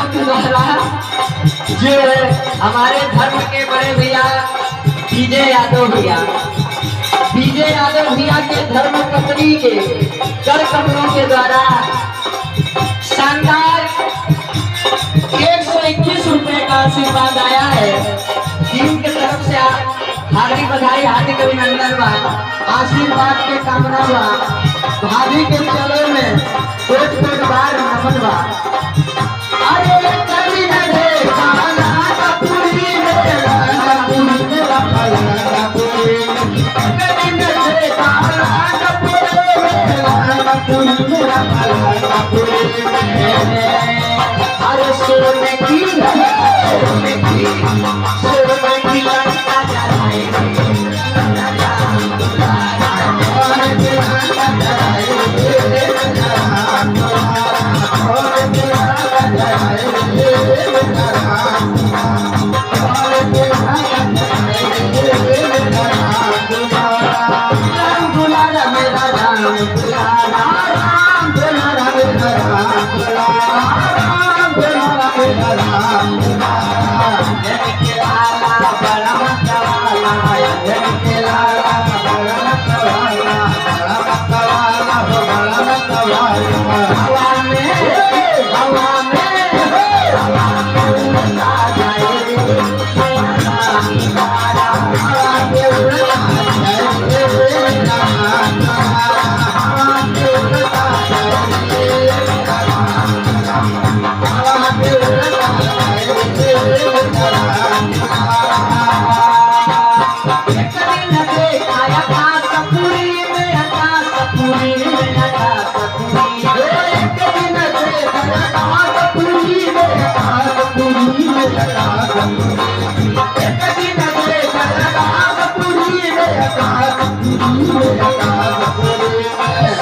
कपड़ों के द्वारा जो हमारे धर्म के बड़े भैया विजय यादव भैया के धर्म पत्नी के कर कपड़ों के द्वारा शानदार 121 रुपए का आशीर्वाद आया है। टीम के तरफ से हार्दिक बधाई, हार्दिक अभिनंदन बा, आशीर्वाद के कामना बा, भाभी के चलो में कोट कोट बार नमन बा। अरे कभी न देखा कपूरी मेरा कपूरी कभी न देखा कपूरी मेरा कपूरी अरे सोने की लड़का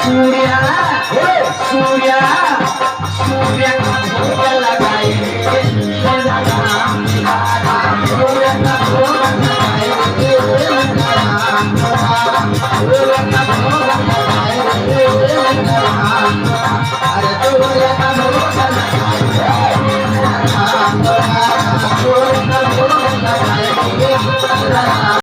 सूर्या